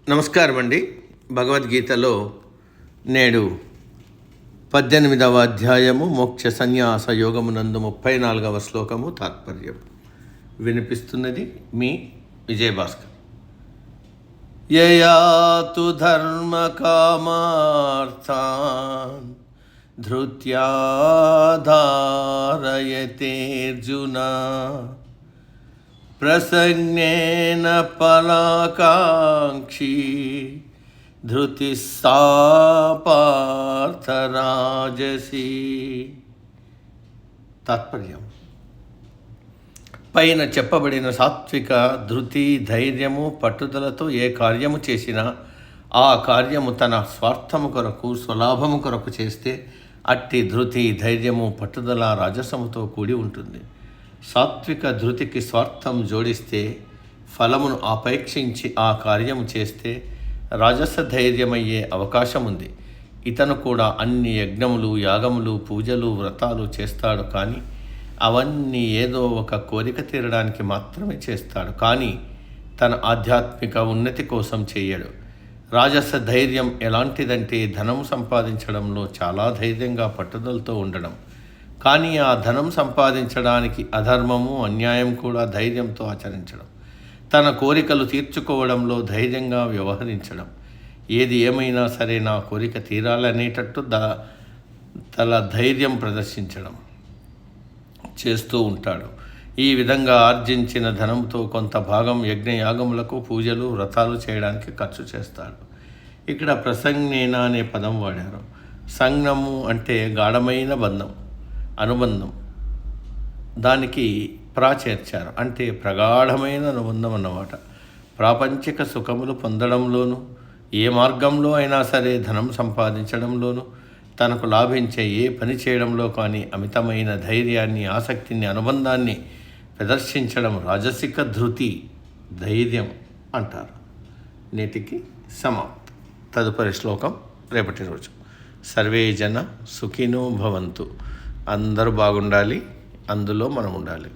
నమస్కారం అండి. భగవద్గీతలో నేడు 18వ అధ్యాయము మోక్ష సన్యాస యోగమునందు 34వ శ్లోకము తాత్పర్యం వినిపిస్తున్నది మీ విజయభాస్కర్. యయాతు ధర్మ కామార్థాన్ ధృత్యా ధారయతేర్జున ప్రసజ్ఞేన ఫలాకాంక్షీ ధృతి సా పార్థరాజసి. తాత్పర్యం: పైన చెప్పబడిన సాత్విక ధృతి, ధైర్యము, పట్టుదలతో ఏ కార్యము చేసినా ఆ కార్యము తన స్వార్థము కొరకు, స్వలాభము కొరకు చేస్తే అట్టి ధృతి, ధైర్యము, పట్టుదల రాజసముతో కూడి ఉంటుంది. సాత్విక ధృతికి స్వార్థం జోడిస్తే, ఫలమును ఆపేక్షించి ఆ కార్యము చేస్తే రాజస ధైర్యమయ్యే అవకాశం ఉంది. ఇతను కూడా అన్ని యజ్ఞములు, యాగములు, పూజలు, వ్రతాలు చేస్తాడు, కానీ అవన్నీ ఏదో ఒక కోరిక తీరడానికి మాత్రమే చేస్తాడు, కానీ తన ఆధ్యాత్మిక ఉన్నతి కోసం చేయడు. రాజస ధైర్యం ఎలాంటిదంటే ధనం సంపాదించడంలో చాలా ధైర్యంగా, పట్టుదలతో ఉండడం, కానీ ఆ ధనం సంపాదించడానికి అధర్మము, అన్యాయం కూడా ధైర్యంతో ఆచరించడం, తన కోరికలు తీర్చుకోవడంలో ధైర్యంగా వ్యవహరించడం, ఏది ఏమైనా సరే నా కోరిక తీరాలనేటట్టు తల ధైర్యం ప్రదర్శించడం చేస్తూ ఉంటాడు. ఈ విధంగా ఆర్జించిన ధనంతో కొంత భాగం యజ్ఞయాగములకు, పూజలు, వ్రతాలు చేయడానికి ఖర్చు చేస్తాడు. ఇక్కడ ప్రసంజ్ఞేన అనే పదం వాడారు. సంజ్ఞము అంటే గాఢమైన బంధం, అనుబంధం. దానికి చేర్చారు, అంటే ప్రగాఢమైన అనుబంధం అన్నమాట. ప్రాపంచిక సుఖములు పొందడంలోనూ, ఏ మార్గంలో అయినా సరే ధనం సంపాదించడంలోనూ, తనకు లాభించే ఏ పని చేయడంలో కానీ అమితమైన ధైర్యాన్ని, ఆసక్తిని, అనుబంధాన్ని ప్రదర్శించడం రాజసిక ధృతి, ధైర్యం అంటారు. నేటికి సమాప్తం. తదుపరి శ్లోకం రేపటి రోజు. సర్వే జన సుఖినో భవంతు. అందరూ బాగుండాలి, అందులో మనం ఉండాలి.